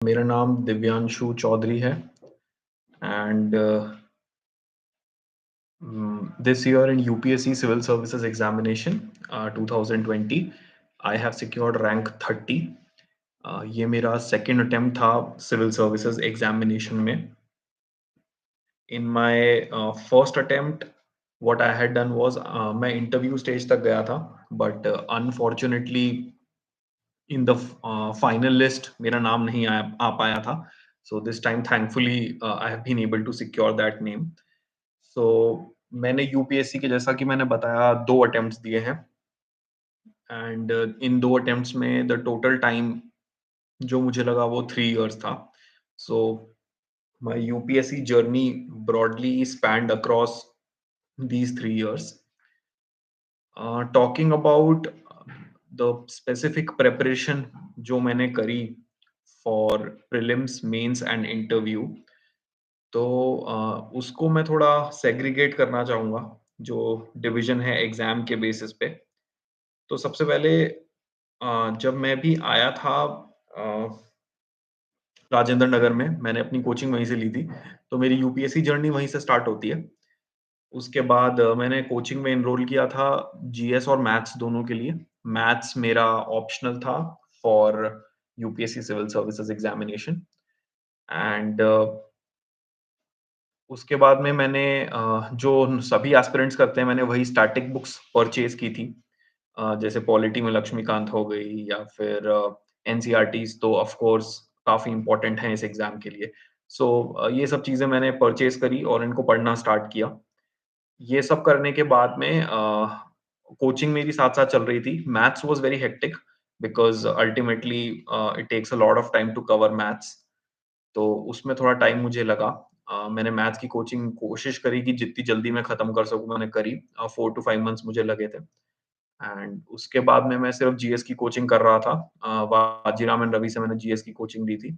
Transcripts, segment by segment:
मेरा नाम दिव्यांशु चौधरी है and this year in UPSC Civil Services Examination 2020 I have secured rank 30. ये मेरा सेकेंड अटेम्प्ट था सिविल सर्विसेज एग्जामिनेशन में. In my first attempt what I had done was मैं interview stage तक गया था but unfortunately in the final list मेरा नाम नहीं आ पाया था. So this time thankfully I have been able to secure that name. So मैंने यूपीएससी के, जैसा कि मैंने बताया, 2 अटेम्प्ट्स दिए हैं एंड इन 2 अटेम्प्ट्स में द टोटल टाइम जो मुझे लगा वो 3 इयर्स था. So my UPSC journey broadly spend across these 3 years. Talking about the specific preparation जो मैंने करी for prelims, mains and interview, तो उसको मैं थोड़ा सेग्रीगेट करना चाहूँगा, जो डिवीज़न है एग्ज़ाम के बेसिस पे. तो सबसे पहले जब मैं भी आया था अ, राजेंद्र नगर में, मैंने अपनी कोचिंग वहीं से ली थी, तो मेरी यूपीएससी जर्नी वहीं से स्टार्ट होती है. उसके बाद मैंने कोचिंग में एनरोल किया था जीएस और मैथ्स दोनों के लिए. मैथ्स मेरा ऑप्शनल था for UPSC civil services examination and उसके बाद में मैंने जो सभी एस्पिरेंट्स करते हैं, मैंने वही स्टैटिक बुक्स परचेज की थी. जैसे पॉलिटी में लक्ष्मीकांत हो गई या फिर एनसीईआरटीज़ तो ऑफ कोर्स काफ़ी इम्पोर्टेंट हैं इस एग्ज़ाम के लिए. सो ये सब चीज़ें मैंने परचेज करी और इनको पढ़ना स्टार्ट किया. ये सब करने के बाद में कोचिंग मेरी साथ-साथ चल रही थी. Maths was very hectic because ultimately it takes a lot of time to cover maths. तो उसमें थोड़ा टाइम मुझे लगा. मैंने मैथ्स की कोचिंग कोशिश करी कि जितनी जल्दी मैं खत्म कर सकूँ, मैंने करी. 4 टू 5 मंथ्स मुझे लगे थे एंड उसके बाद में मैं सिर्फ जीएस की कोचिंग कर रहा था. वाजीराम एंड रवि से मैंने जीएस की कोचिंग ली थी.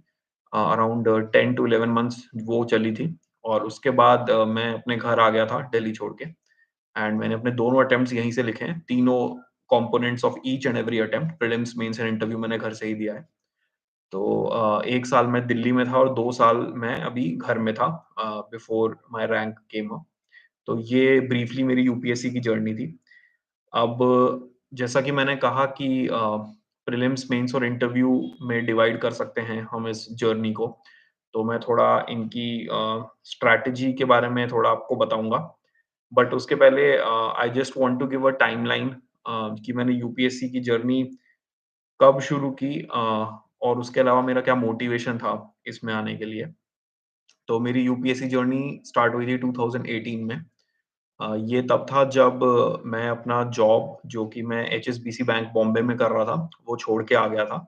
अराउंड 10 टू 11 मंथ्स वो चली थी और उसके बाद मैं अपने घर आ गया था दिल्ली छोड़ के एंड मैंने अपने दोनों अटेम्प्ट्स यहीं से लिखे हैं. तीनों components of each and every attempt, prelims, mains and interview, मैंने घर से ही दिया है. तो 1 साल मैं दिल्ली में था और 2 साल मैं अभी घर में था before my rank came up. तो ये ब्रीफली मेरी यूपीएससी की जर्नी थी. अब जैसा कि मैंने कहा कि प्रीलिम्स, मेंस और इंटरव्यू में डिवाइड कर सकते हैं हम इस जर्नी को. तो मैं थोड़ा इनकी स्ट्रैटेजी के बारे में थोड़ा आपको बताऊँगा. बट उसके पहले I just want to give a timeline कि मैंने यूपीएससी की जर्नी कब शुरू की और उसके अलावा मेरा क्या मोटिवेशन था इसमें आने के लिए. तो मेरी यूपीएससी जर्नी स्टार्ट हुई थी 2018 में. ये तब था जब मैं अपना जॉब, जो कि मैं एचएसबीसी बैंक बॉम्बे में कर रहा था, वो छोड़ के आ गया था.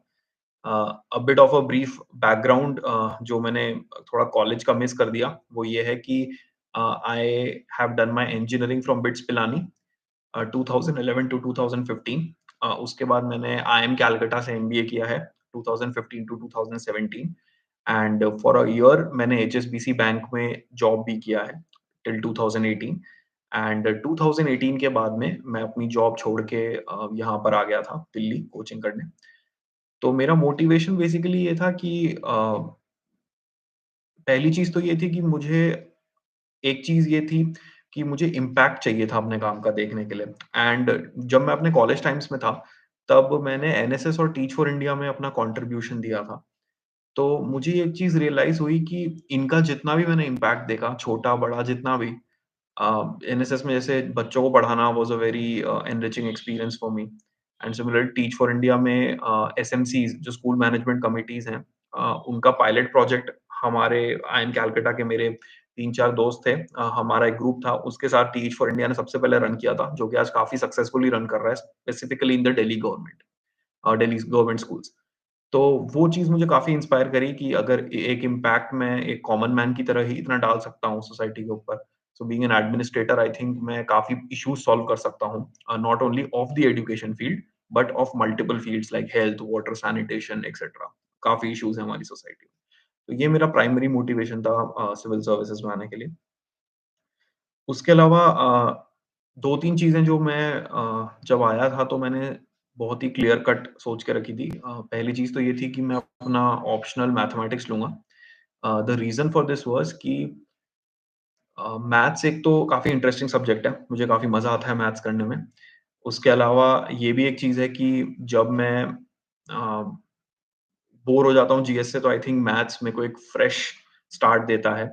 A bit of a brief background, जो मैंने थोड़ा कॉलेज का मिस कर दिया, वो ये है कि I have done my engineering from BITS Pilani 2011 to 2015. उसके बाद मैंने आईएम कैलकाटा से एमबीए किया है 2015 to 2017 and for a year मैंने एचएसबीसी बैंक में जॉब भी किया है टिल 2018 एंड 2018 के बाद में मैं अपनी जॉब छोड़ के यहाँ पर आ गया था दिल्ली कोचिंग करने. तो मेरा मोटिवेशन बेसिकली ये था कि पहली चीज़ तो ये थी कि मुझे, एक चीज़ ये थी कि मुझे इम्पैक्ट चाहिए था अपने काम का देखने के लिए. एंड जब मैं अपने कॉलेज टाइम्स में था, तब मैंने एनएसएस और टीच फॉर इंडिया में अपना कंट्रीब्यूशन दिया था. तो मुझे एक चीज़ रियलाइज़ हुई कि इनका जितना भी मैंने इम्पैक्ट देखा, छोटा-बड़ा जितना भी, एनएसएस में जैसे बच्चों को पढ़ाना was a very enriching experience for me. And similarly teach for India में एसएमसीज़, जो स्कूल मैनेजमेंट कमिटीज़ हैं, उनका पायलट प्रोजेक्ट हमारे आईएम कैलकाटा के मेरे 3-4 दोस्त थे, हमारा एक ग्रुप था, उसके साथ टीच फॉर इंडिया ने सबसे पहले रन किया था, जो कि आज काफ़ी सक्सेसफुली रन कर रहा है, specifically in the Delhi government, Delhi government schools. तो वो चीज़ मुझे काफ़ी इंस्पायर करी कि अगर एक इम्पैक्ट मैं एक कॉमन मैन की तरह ही इतना डाल सकता हूँ सोसाइटी के ऊपर. So being an administrator, I think मैं काफ़ी इश्यूज़ सॉल्व कर सकता हूँ, not only of the education field but of multiple fields like health, water, sanitation etcetera. काफ़ी इश्यूज़ हैं हमारी सोसाइटी में. तो ये मेरा प्राइमरी मोटिवेशन था सिविल सर्विसेज़ में आने के लिए. उसके अलावा 2-3 चीज़ें जो मैं जब आया था तो मैंने बहुत ही क्लियर कट सोच के रखी थी। पहली चीज़ तो ये थी कि मैं अपना ऑप्शनल मैथमेटिक्स लूँगा। The reason for this was कि मैथ्स एक तो काफ़ी इंटरेस्टिंग सब्जेक्ट है, मुझे काफ़ी मज़ा आता है मैथ्स करने में। उसके अलावा ये भी एक चीज़ है कि जब मैं बोर हो जाता हूँ जीएस से तो आई थिंक मैथ्स मेरे को एक फ्रेश स्टार्ट देता है।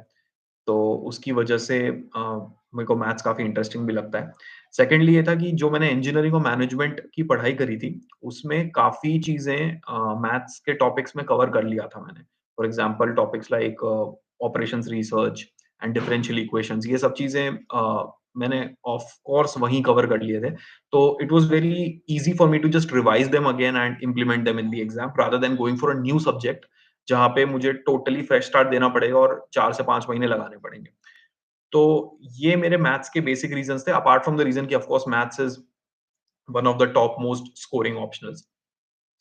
तो उसकी वजह से मेरे को मैथ्स काफ़ी इंटरेस्टिंग भी लगता है। सेकंडली ये था कि जो मैंने इंजीनियरिंग और मैनेजमेंट की पढ़ाई करी थी, उसमें काफ़ी चीज़ें मैथ्स के टॉपिक्स में कवर कर लिया था मैंने। For example topics like operations research and differential equations ये सब चीज़ें मैंने ऑफ कोर्स वहीं कवर कर लिए थे। तो it was very easy for me to just revise them again and implement them in the exam rather than going for a new subject जहाँ पे मुझे टोटली फ्रेश स्टार्ट देना पड़ेगा और 4 से 5 महीने लगाने पड़ेंगे। तो ये मेरे मैथ्स के बेसिक रीज़न्स थे अपार्ट फ्रॉम द रीज़न कि of course maths is one of the top most scoring optionals.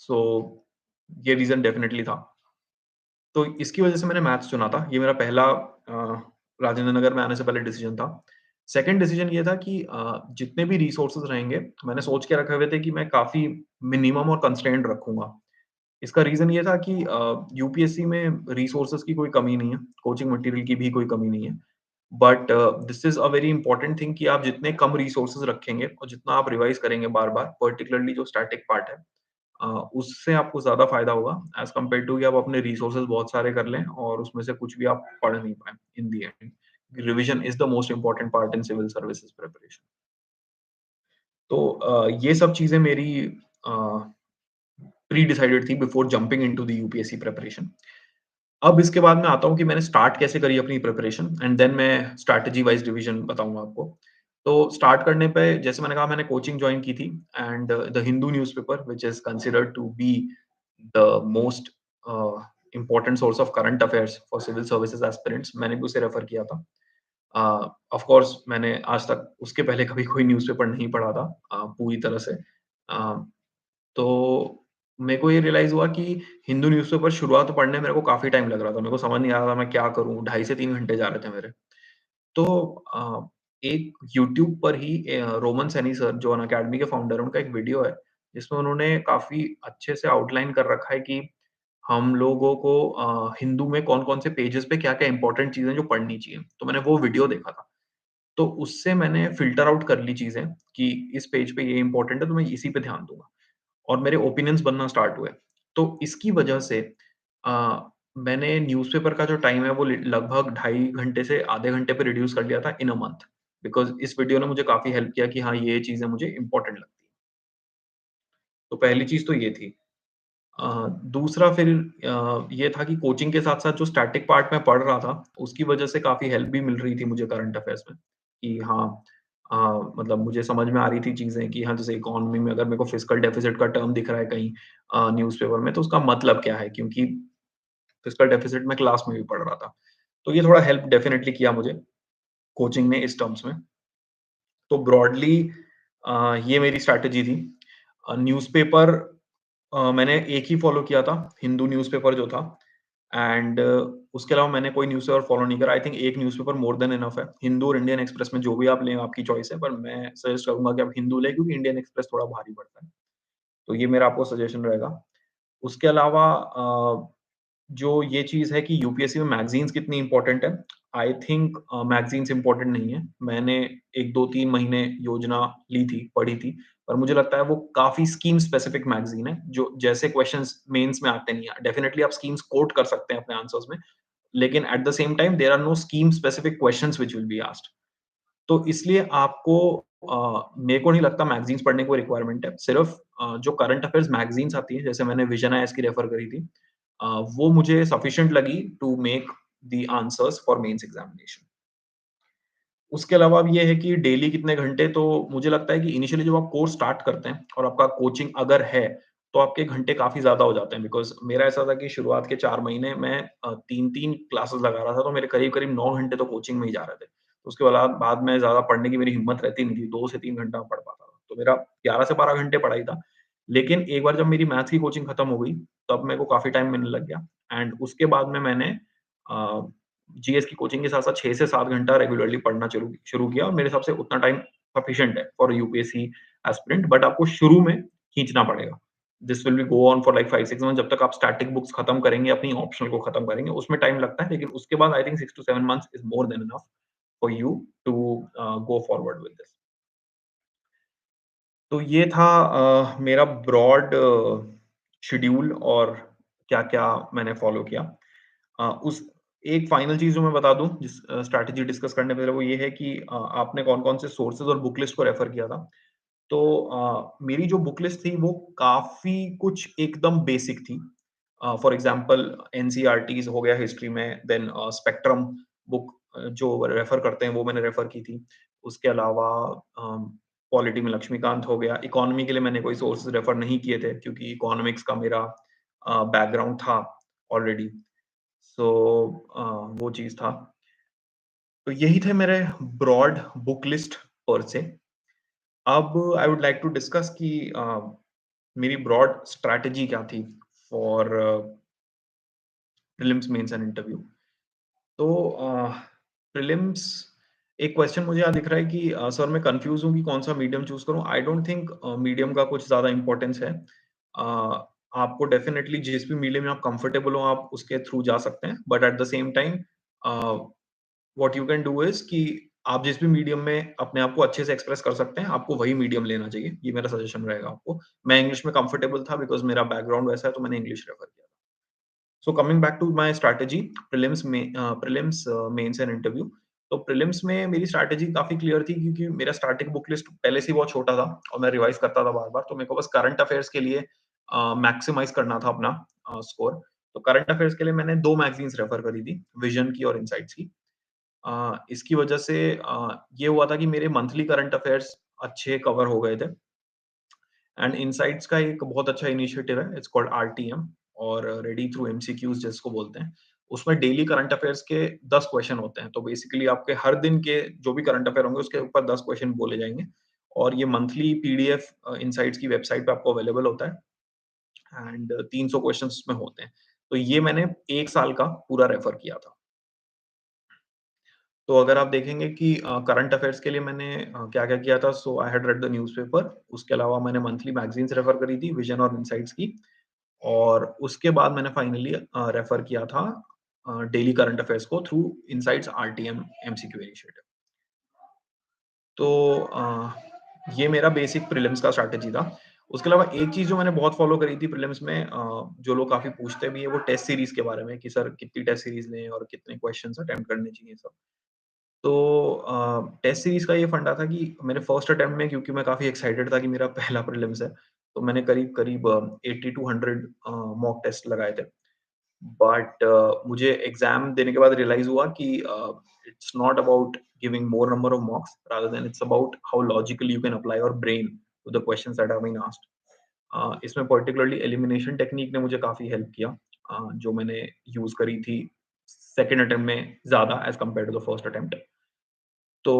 So ये रीज़न डेफिनिटली था। तो इसकी वज़ह से मैंने मैथ्स चुना था। ये मेरा पहला राजेंद्र नगर में आने से पहले डिसीज़न था। सेकंड डिसीज़न ये था कि जितने भी रिसोर्सेज़ रहेंगे, मैंने सोच के रखे हुए थे कि मैं काफ़ी मिनिमम और कंस्ट्रेंट रखूँगा। इसका रीज़न ये था कि यूपीएससी में रिसोर्सेज़ की कोई कमी नहीं है, कोचिंग मटेरियल की भी कोई कमी नहीं है। But this is a very important thing कि आप जितने कम रिसोर्सेज़ रखेंगे और जितना आप रिवाइज़ करेंगे बार-बार, पर्टिकुलरली जो स्टैटिक पार्ट है उससे आपको ज़्यादा फ़ायदा होगा एज़ कम्पेयर टू कि आप अपने रिसोर्सेज़ बहुत सारे कर लें और उसमें से कुछ भी आप पढ़ नहीं पाएँ in the end. Revision is the most important part in civil services preparation. तो ये सब चीज़ें मेरी अ, प्री डिसाइडेड थी before jumping into the UPSC preparation. अब इसके बाद मैं आता हूँ कि मैंने स्टार्ट कैसे करी अपनी प्रिपरेशन एंड देन मैं स्ट्रैटेजी वाइज़ रिवीजन बताऊँगा आपको। तो स्टार्ट करने पे जैसे मैंने कहा मैंने कोचिंग जॉइन की थी and the Hindu newspaper which is considered to be the most important source of current affairs for civil services aspirants मैंने भी उसे रेफर किया था। ऑफ कोर्स मैंने आज तक उसके पहले कभी कोई न्यूज़पेपर नहीं पढ़ा था पूरी तरह से। तो मेरे को ये रियलाइज़ हुआ कि हिंदू न्यूज़पेपर शुरुआत पढ़ने में मेरे को काफ़ी टाइम लग रहा था। मेरे को समझ नहीं आ रहा था मैं क्या करूँ? ढाई से 3 घंटे जा रहे थे मेरे। तो एक यूट्यूब पर ही रोमन सैनी सर जो अनअकैडमी के फाउंडर हैं, उनका एक वीडियो है, जिसमें उन्होंने काफ़ी अच्छे से आउटलाइन कर रखा है कि हम लोगों को हिंदू में कौन-कौन से पेजेज़ पे क्या-क्या इम्पोर्टेंट चीज़ें जो पढ़नी चाहिए। तो मैंने वो वीडियो देखा था। तो उससे मैंने फ़िल्टर आउट कर ली चीज़ें कि इस पेज पे ये इम्पोर्टेंट है, तो मैं इसी पे ध्यान दूँगा। और मेरे ओपिनियंस बनना स्टार्ट हुए। तो इसकी वजह से मैंने न्यूज़पेपर का जो टाइम है वो लगभग ढाई घंटे से आधे घंटे पे रिड्यूस कर लिया था इन अ मंथ बिकॉज़ इस वीडियो ने मुझे काफ़ी हेल्प किया कि हाँ, ये चीज़ें मुझे इम्पोर्टेंट लगती हैं। तो पहली चीज़ तो ये थी। दूसरा फिर ये था कि कोचिंग के साथ-साथ जो स्टैटिक पार्ट मैं पढ़ रहा था, उसकी वजह से काफ़ी हेल्प भी मिल रही थी मुझे करंट अफेयर्स में, कि हाँ अ, मतलब मुझे समझ में आ रही थी चीज़ें कि हाँ, जैसे इकोनॉमी में अगर मेरे को फिस्कल डेफिसिट का टर्म दिख रहा है कहीं न्यूज़पेपर में, तो उसका मतलब क्या है? क्योंकि फिस्कल डेफिसिट मैं क्लास में भी पढ़ रहा था। तो ये थोड़ा हेल्प डेफिनिटली किया मुझे कोचिंग ने इस टर्म्स में। तो ब्रॉडली ये मेरी स्ट्रैटेजी थी। न्यूज़पेपर मैंने एक ही फ़ॉलो किया था, हिंदू न्यूज़पेपर जो था एंड उसके अलावा मैंने कोई न्यूज़पेपर फ़ॉलो नहीं करा। आई थिंक एक न्यूज़पेपर मोर देन इनफ है। हिंदू और इंडियन एक्सप्रेस में जो भी आप लें आपकी चॉइस है, पर मैं सजेस्ट करूँगा कि आप हिंदू लें क्योंकि इंडियन एक्सप्रेस थोड़ा भारी पड़ता है। तो ये मेरा आपको सजेशन रहेगा। उसके अलावा जो ये चीज़ है कि यूपीएससी में मैगज़ीन्स कितनी इम्पोर्टेंट है, आई थिंक मैगज़ीन्स इम्पोर्टेंट नहीं है। मैंने 1, 2, 3 महीने योजना ली थी, पढ़ी थी, पर मुझे लगता है वो काफ़ी स्कीम स्पेसिफिक मैगज़ीन है, जो जैसे क्वेश्चन्स मेंस में आते नहीं हैं। डेफिनिटली आप स्कीम्स कोट कर सकते हैं अपने आंसर्स में, लेकिन at the same time there are no scheme specific questions which will be asked. तो इसलिए आपको मेरे को नहीं लगता मैगज़ीन्स पढ़ने की कोई रिक्वायरमेंट है। सिर्फ़ जो करंट अफेयर्स मैगज़ीन्स आती हैं, जैसे मैंने विजन आईएएस की रेफर करी थी वो मुझे सफिशिएंट लगी to make the answers for mains examination. उसके अलावा अब ये है कि डेली कितने घंटे तो मुझे लगता है कि इनिशियली जब आप कोर्स स्टार्ट करते हैं और आपका कोचिंग अगर है, तो आपके घंटे काफ़ी ज़्यादा हो जाते हैं बिकॉज़ मेरा ऐसा था कि शुरुआत के 4 महीने मैं 3-3 क्लासेस लगा रहा था, तो मेरे करीब-करीब 9 घंटे तो कोचिंग में ही जा रहे थे। तो उसके बाद में ज़्यादा पढ़ने की मेरी हिम्मत रहती नहीं थी, 2 से 3 घंटा पढ़ पाता था। तो मेरा 11 से 12 घंटे पढ़ाई था। लेकिन एक बार जब मेरी मैथ्स की कोचिंग खत्म हो गई, तब मेरे को काफ़ी टाइम मिलने लग गया एंड उसके बाद में मैंने अ, जीएस की कोचिंग के साथ-साथ 6 से 7 घंटा रेगुलरली पढ़ना शुरू शुरू किया और मेरे हिसाब से उतना टाइम सफिशिएंट है फॉर यूपीएससी एस्पिरेंट बट आपको शुरू में खींचना पड़ेगा। This will be go on for like 5-6 months जब तक आप स्टैटिक बुक्स खत्म करेंगे, अपनी ऑप्शनल को खत्म करेंगे, उसमें टाइम लगता है, लेकिन उसके बाद I think 6 to 7 months is more than enough for you to go forward with this. तो ये था मेरा ब्रॉड शेड्यूल और क्या-क्या मैंने फॉलो किया। उस एक फाइनल चीज़ जो मैं बता दूँ जिस स्ट्रैटेजी डिस्कस करने पहले वो ये है कि आपने कौन-कौन से सोर्सेज़ और बुक लिस्ट को रेफर किया था। तो मेरी जो बुक लिस्ट थी वो काफ़ी कुछ एकदम बेसिक थी। फॉर एग्ज़ाम्पल एनसीईआरटीज़ हो गया हिस्ट्री में, देन स्पेक्ट्रम बुक जो रेफर करते हैं वो मैंने रेफर की थी। उसके अलावा पॉलिटी में लक्ष्मीकांत हो गया। इकोनॉमी के लिए मैंने कोई सोर्सेज़ रेफर नहीं किए थे क्योंकि इकोनॉमिक्स का मेरा बैकग्राउंड था ऑलरेडी। सो अ, वो चीज़ था। तो यही थे मेरे ब्रॉड बुक लिस्ट पर से। अब I would like to discuss कि मेरी ब्रॉड स्ट्रैटेजी क्या थी for prelims, mains and interview. तो प्रीलिम्स एक क्वेश्चन मुझे यहाँ दिख रहा है कि सर मैं कन्फ्यूज़ हूँ कि कौन-सा मीडियम चूज़ करूँ। आई डोंट थिंक मीडियम का कुछ ज़्यादा इम्पोर्टेंस है। आपको डेफिनिटली जिस भी मीडियम में आप कंफर्टेबल हो, आप उसके थ्रू जा सकते हैं। But at the same time a, what you can do is कि आप जिस भी मीडियम में अपने आप को अच्छे से एक्सप्रेस कर सकते हैं, आपको वही मीडियम लेना चाहिए। ये मेरा सजेशन रहेगा आपको। मैं इंग्लिश में कंफर्टेबल था बिकॉज़ मेरा बैकग्राउंड वैसा है, तो मैंने इंग्लिश रेफर किया। So coming back to my strategy prelims, mains and interview. तो प्रीलिम्स में मेरी स्ट्रैटेजी काफ़ी क्लियर थी क्योंकि मेरा स्टार्टिंग बुक लिस्ट पहले से ही बहुत छोटा था और मैं रिवाइज़ करता था बार-बार, तो मेरे को बस करंट अफेयर्स के लिए मैक्सिमाइज़ करना था अपना स्कोर। तो करंट अफेयर्स के लिए मैंने 2 मैगज़ीन्स रेफर करी थी, विज़न की और इनसाइट्स की। इसकी वजह से ये हुआ था कि मेरे मंथली करंट अफेयर्स अच्छे कवर हो गए थे। एंड इनसाइट्स का एक बहुत अच्छा इनिशिएटिव है, इट्स कॉल्ड आरटीएम और रेडी थ्रू एमसीक्यूज़ जिसको बोलते हैं। उसमें डेली करंट अफेयर्स के 10 क्वेश्चन होते हैं। तो बेसिकली आपके हर दिन के जो भी करंट अफेयर होंगे उसके ऊपर 10 क्वेश्चन बोले जाएँगे और ये मंथली पीडीएफ इनसाइट्स की वेबसाइट पे आपको अवेलेबल होता है एंड 300 क्वेश्चंस उसमें होते हैं। तो ये मैंने 1 साल का पूरा रेफर किया था। तो अगर आप देखेंगे कि करंट अफेयर्स के लिए मैंने क्या-क्या किया था, so I had read the newspaper. उसके अलावा मैंने मंथली मैगज़ीन्स रेफर करी थी, विज़न और इनसाइट्स की। और उसके बाद मैंने फाइनली रेफर किया था डेली करंट अफेयर्स को through insights RTM MCQ initiative. तो ये मेरा बेसिक प्रीलिम्स का स्ट्रैटेजी था। उसके अलावा एक चीज़ जो मैंने बहुत फॉलो करी थी प्रीलिम्स में, जो लोग काफ़ी पूछते भी हैं वो टेस्ट सीरीज़ के बारे में कि सर कितनी टेस्ट सीरीज़ लें और कितने क्वेश्चन्स अटेम्प्ट करने चाहिए सब। तो टेस्ट सीरीज़ का ये फंडा था कि मेरे फर्स्ट अटेम्प्ट में क्योंकि मैं काफ़ी एक्साइटेड था कि मेरा पहला प्रीलिम्स है, तो मैंने करीब-करीब 80 टू 100 मॉक टेस्ट लगाए थे। बट मुझे एग्ज़ाम देने के बाद रियलाइज़ हुआ कि it's not about giving more number of marks rather than it's about how logically you can apply your brain to the questions that are being asked. इसमें particularly elimination technique ने मुझे काफ़ी help किया, जो मैंने use करी थी second attempt में ज़्यादा as compared to the first attempt. तो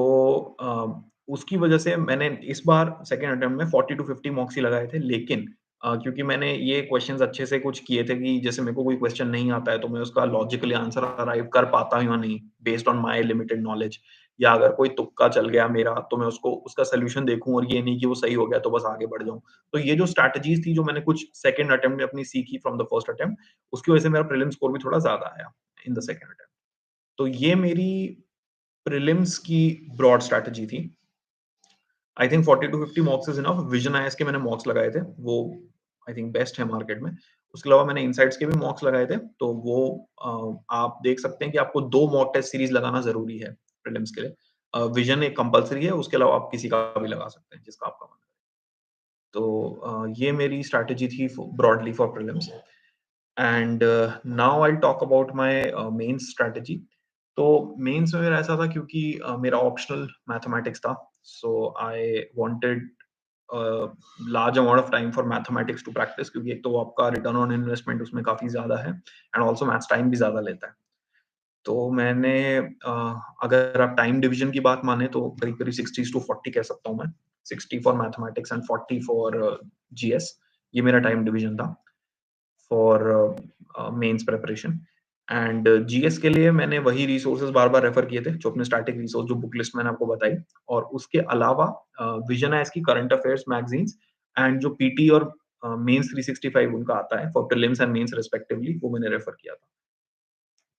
उसकी वजह से मैंने इस बार सेकंड अटेम्प्ट में 40 टू 50 मॉक्स ही लगाए थे, लेकिन क्योंकि मैंने ये क्वेश्चन्स अच्छे से कुछ किए थे कि जैसे मेरे को कोई क्वेश्चन नहीं आता है, तो मैं उसका लॉजिकली आंसर अराइव कर पाता हूँ या नहीं, based on my limited knowledge, या अगर कोई तुक्का चल गया मेरा, तो मैं उसको उसका सॉल्यूशन देखूँ और ये नहीं कि वो सही हो गया तो बस आगे बढ़ जाऊँ। तो ये जो स्ट्रैटेजीज़ थी, जो मैंने कुछ सेकंड अटेम्प्ट में अपनी सीखी फ्रॉम द फर्स्ट अटेम्प्ट, उसकी वजह से मेरा प्रीलिम स्कोर भी थोड़ा ज़्यादा आया इन द सेकंड अटेम्प्ट। तो ये मेरी प्रीलिम्स की ब्रॉड स्ट्रैटेजी थी। I think 40 to 50 mocks is enough. Vision IAS के मैंने मॉक्स लगाए थे, वो आई थिंक बेस्ट है मार्केट में। उसके अलावा मैंने इनसाइट्स के भी मॉक्स लगाए थे, तो वो आप देख सकते हैं कि आपको 2 मॉक टेस्ट सीरीज़ लगाना ज़रूरी है प्रीलिम्स के लिए। विज़न एक कंपल्सरी है, उसके अलावा आप किसी का भी लगा सकते हैं, जिसका आपका मन करे। तो ये मेरी स्ट्रैटेजी थी broadly for prelims. And now I talk about my mains strategy. तो मेंस में मेरा ऐसा था क्योंकि मेरा ऑप्शनल मैथमेटिक्स था, so I wanted large amount of time for mathematics to practice, क्योंकि एक तो आपका रिटर्न ऑन इन्वेस्टमेंट उसमें काफ़ी ज़्यादा है एंड आल्सो मैथ्स टाइम भी ज़्यादा लेता है। तो मैंने अगर आप टाइम डिवीज़न की बात माने तो करीब-करीब 60:40 कह सकता हूँ मैं। 60 for mathematics and 40 for GS, ये मेरा टाइम डिवीज़न था। For mains preparation. And GS के लिए मैंने वही रिसोर्सेज बार-बार रेफर किए थे, जो अपने स्टैटिक रिसोर्स जो बुक लिस्ट मैंने आपको बताई, और उसके अलावा विजन आइज की करंट अफेयर्स मैगज़ीन्स एंड जो पीटी और मेंस 365 उनका आता है for prelims and mains respectively, वो मैंने रेफर किया था।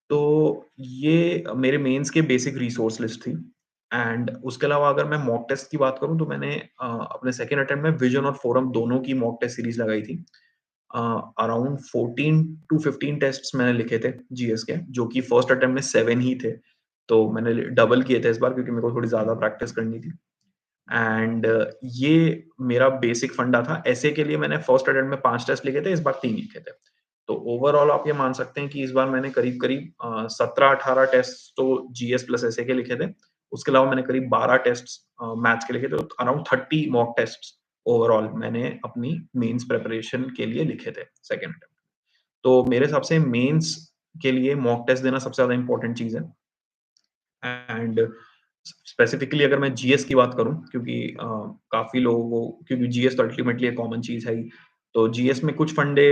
तो ये मेरे मेंस के बेसिक रिसोर्स लिस्ट थी। एंड उसके अलावा अगर मैं मॉक टेस्ट की बात करूँ तो मैंने अपने सेकंड अटेम्प्ट में विजन और फोरम दोनों की मॉक टेस्ट सीरीज लगाई थी। अराउंड 14 टू 15 टेस्ट्स मैंने लिखे थे जीएस के, जो कि फर्स्ट अटेम्प्ट में 7 ही थे। तो मैंने डबल किए थे इस बार क्योंकि मेरे को थोड़ी ज़्यादा प्रैक्टिस करनी थी। एंड ये मेरा बेसिक फंडा था। ऐसे के लिए मैंने फर्स्ट अटेम्प्ट में 5 टेस्ट लिखे थे, इस बार 3 लिखे थे। तो ओवरऑल आप ये मान सकते हैं कि इस बार मैंने करीब-करीब 17-18 टेस्ट तो जीएस प्लस एसए के लिखे थे। उसके अलावा मैंने करीब 12 टेस्ट्स मैथ्स के लिखे थे, तो अराउंड 30 मॉक टेस्ट्स ओवरऑल मैंने अपनी मेंस प्रिपरेशन के लिए लिखे थे सेकंड अटेम्प्ट। तो मेरे हिसाब से मेंस के लिए मॉक टेस्ट देना सबसे ज़्यादा इम्पोर्टेंट चीज़ है। एंड स्पेसिफिकली अगर मैं जीएस की बात करूँ, क्योंकि काफ़ी लोगों को, क्योंकि जीएस तो अल्टीमेटली एक कॉमन चीज़ है ही। तो जीएस में कुछ फंडे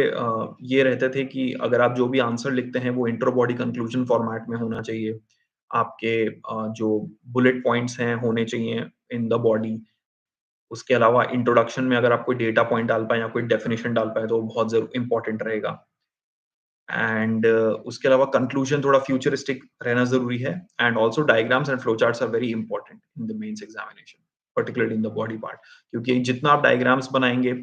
ये रहते थे कि अगर आप जो भी आंसर लिखते हैं वो इंटर बॉडी कंक्लूजन फॉर्मेट में होना चाहिए। आपके जो बुलेट पॉइंट्स हैं होने चाहिए इन द बॉडी। उसके अलावा इंट्रोडक्शन में अगर आप कोई डेटा पॉइंट डाल पाएँ या कोई डेफिनिशन डाल पाएँ तो वो बहुत इम्पोर्टेंट रहेगा। एंड उसके अलावा कंक्लूजन थोड़ा फ्यूचरिस्टिक रहना ज़रूरी है। And also diagrams and flow charts are very important in the mains examination, particularly in the body part. क्योंकि जितना आप डायग्राम्स बनाएँगे,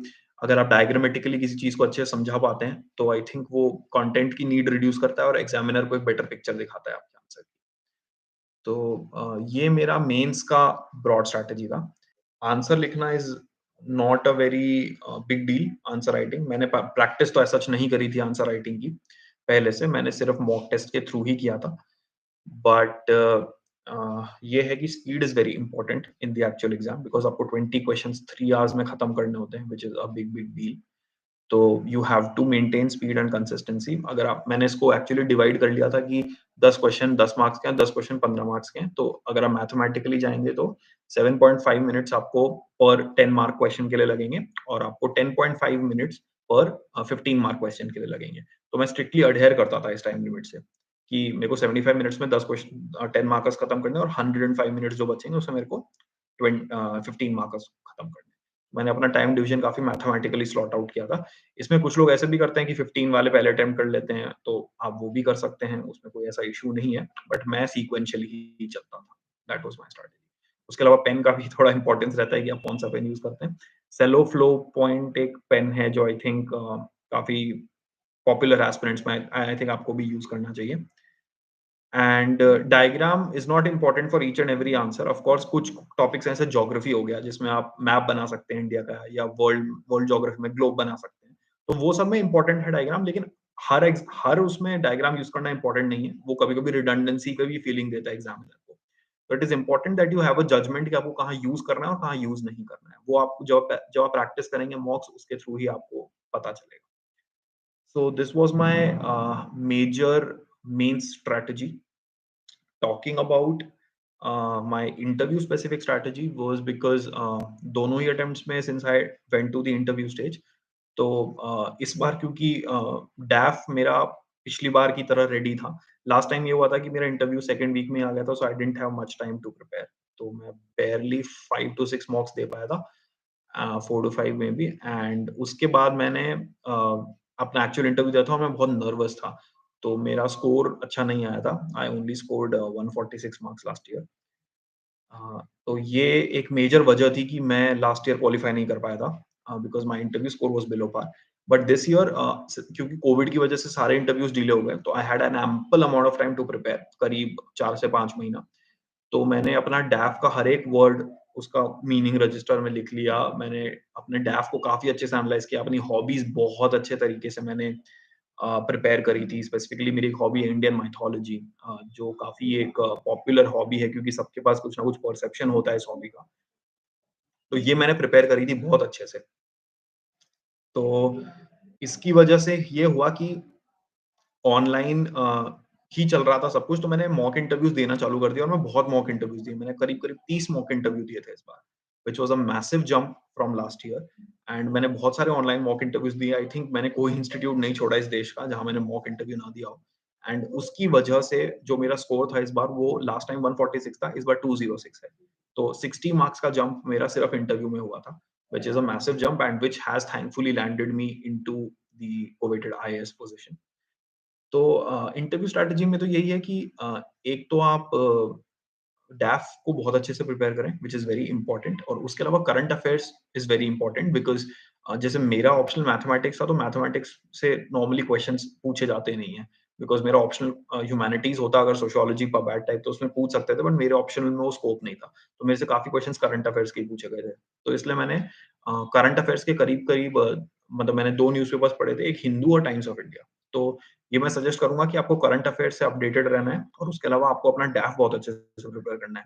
अगर आप डायग्रामेटिकली किसी चीज़ को अच्छे से समझा पाते हैं, तो आई थिंक वो कंटेंट की नीड रिड्यूस करता है और एग्जामिनर को एक बेटर पिक्चर दिखाता है आपके आंसर की। तो ये मेरा मेंस का ब्रॉड स्ट्रैटेजी था। आंसर लिखना is not a very big deal, answer writing. मैंने प प्रैक्टिस तो एज़ सच नहीं करी थी आंसर राइटिंग की पहले से, मैंने सिर्फ़ मॉक टेस्ट के थ्रू ही किया था। बट ये है कि speed is very important in the actual exam, because आपको 20 क्वेश्चंस 3 आवर्स में खत्म करने होते हैं, which is a big, big deal. तो you have to maintain speed and consistency. अगर आप, मैंने इसको एक्चुअली डिवाइड कर लिया था कि 10 क्वेश्चन 10 मार्क्स के हैं, 10 क्वेश्चन 15 मार्क्स के हैं। तो अगर आप मैथमेटिकली जाएँगे तो 7.5 मिनट्स आपको पर 10 मार्क क्वेश्चन के लिए लगेंगे और आपको 10.5 मिनट्स पर 15 मार्क क्वेश्चन के लिए लगेंगे। तो मैं स्ट्रिक्टली अडहेयर करता था इस टाइम लिमिट से कि मेरे को 75 मिनट्स में 10 क्वेश्चन 10 मार्कर्स खत्म करने हैं और 105 मिनट्स जो बचेंगे उसमें मेरे को 15 मार्कर्स खत्म करने हैं। मैंने अपना टाइम डिवीजन काफ़ी मैथमेटिकली स्लॉट आउट किया था। इसमें कुछ लोग ऐसे भी करते हैं कि 15 वाले पहले अटेम्प्ट कर लेते हैं, तो आप वो भी कर सकते हैं, उसमें कोई ऐसा इश्यू नहीं है, बट मैं सीक्वेंशियली ही चलता था। That was my strategy. उसके अलावा पेन का भी थोड़ा इम्पोर्टेंस रहता है कि आप कौन-सा पेन यूज़ करते हैं। सेलो फ्लो पॉइंट एक पेन है जो आई थिंक काफ़ी पॉपुलर है एस्पिरेंट्स में, आई थिंक आपको भी यूज़ करना चाहिए। And diagram is not important for each and every answer. Of course कुछ टॉपिक्स ऐसे ज्योग्राफी हो गया जिसमें आप मैप बना सकते हैं इंडिया का, या वर्ल्ड वर्ल्ड ज्योग्राफी में ग्लोब बना सकते हैं। तो वो सब में इम्पोर्टेंट है डायग्राम, लेकिन हर उसमें डायग्राम यूज़ करना इम्पोर्टेंट नहीं है। वो कभी-कभी रिडंडेंसी का भी फीलिंग देता है एग्जामिनर को। तो it is important that you have a judgement कि आपको कहाँ यूज़ करना है और कहाँ यूज़ नहीं करना है। वो आप जब आप प्रैक्टिस करेंगे मॉक्स, उसके थ्रू ही आपको पता चलेगा। So this was my major main strategy. Talking about my interview specific strategy was because दोनों ही अटेम्प्ट्स में since I went to the interview stage, तो इस बार क्योंकि डैफ मेरा पिछली बार की तरह रेडी था। लास्ट टाइम ये हुआ था कि मेरा इंटरव्यू सेकंड वीक में आ गया था, so I didn't have much time to prepare. तो मैं बारली 5 टू 6 मॉक्स दे पाया था, 4 टू 5 में भी। एंड उसके बाद मैंने अपना एक्चुअल इंटरव्यू दिया था और मैं बहुत नर्वस था। तो मेरा स्कोर अच्छा नहीं आया था। I only scored 146 marks last year. तो ये एक मेजर वजह थी कि मैं लास्ट ईयर क्वालीफाई नहीं कर पाया था, because my interview score was below par. But this year क्योंकि कोविड की वजह से सारे इंटरव्यूज़ डिले हो गए, तो I had an ample amount of time to prepare, करीब 4 से 5 महीना। तो मैंने अपना डैफ का हर एक वर्ड, उसका मीनिंग रजिस्टर में लिख लिया। मैंने अपने डैफ को काफ़ी अच्छे से एनालाइज़ किया। अपनी हॉबीज़ बहुत अच्छे तरीके से मैंने प्रिपेयर करी थी। स्पेसिफिकली मेरी एक हॉबी है इंडियन माइथोलॉजी, जो काफ़ी एक पॉपुलर हॉबी है क्योंकि सबके पास कुछ ना कुछ परसेप्शन होता है इस हॉबी का। तो ये मैंने प्रिपेयर करी थी बहुत अच्छे से। तो इसकी वजह से ये हुआ कि ऑनलाइन ही चल रहा था सब कुछ, तो मैंने मॉक इंटरव्यूज़ देना चालू कर दिया और मैं बहुत मॉक इंटरव्यूज़ दिए। मैंने करीब-करीब 30 मॉक इंटरव्यू दिए थे इस बार, which was a massive jump from last year. And मैंने बहुत सारे ऑनलाइन मॉक इंटरव्यूज़ दिए। आई थिंक मैंने कोई इंस्टीट्यूट नहीं छोड़ा इस देश का जहाँ मैंने मॉक इंटरव्यू ना दिया हो। एंड उसकी वजह से जो मेरा स्कोर था इस बार, वो लास्ट टाइम 146 था, इस बार 206 है। तो 60 मार्क्स का जंप मेरा सिर्फ इंटरव्यू में हुआ था, which is a massive jump and which has thankfully landed me into the coveted IAS position. तो इंटरव्यू स्ट्रैटेजी में तो यही है कि एक तो आप डैफ को बहुत अच्छे से प्रिपेयर करें, व्हिच इज़ वेरी इम्पोर्टेंट और उसके अलावा current affairs is very important because जैसे मेरा ऑप्शनल मैथमेटिक्स था, तो मैथमेटिक्स से नॉर्मली क्वेश्चन्स पूछे जाते नहीं हैं, बिकॉज़ मेरा ऑप्शनल ह्यूमैनिटीज़ होता अगर सोशियोलॉजी पब टाइप तो उसमें पूछ सकते थे, बट मेरे ऑप्शनल में वो स्कोप नहीं था। तो मेरे से काफ़ी क्वेश्चन्स करंट अफेयर्स के ही पूछे गए थे। तो इसलिए मैंने करंट अफेयर्स के करीब-करीब मतलब मैंने 2 न्यूज़पेपर्स पढ़े थे, एक हिंदू और टाइम्स ऑफ इंडिया। तो ये मैं सजेस्ट करूँगा कि आपको करंट अफेयर्स से अपडेटेड रहना है और उसके अलावा आपको अपना डैफ बहुत अच्छे से प्रिपेयर करना है।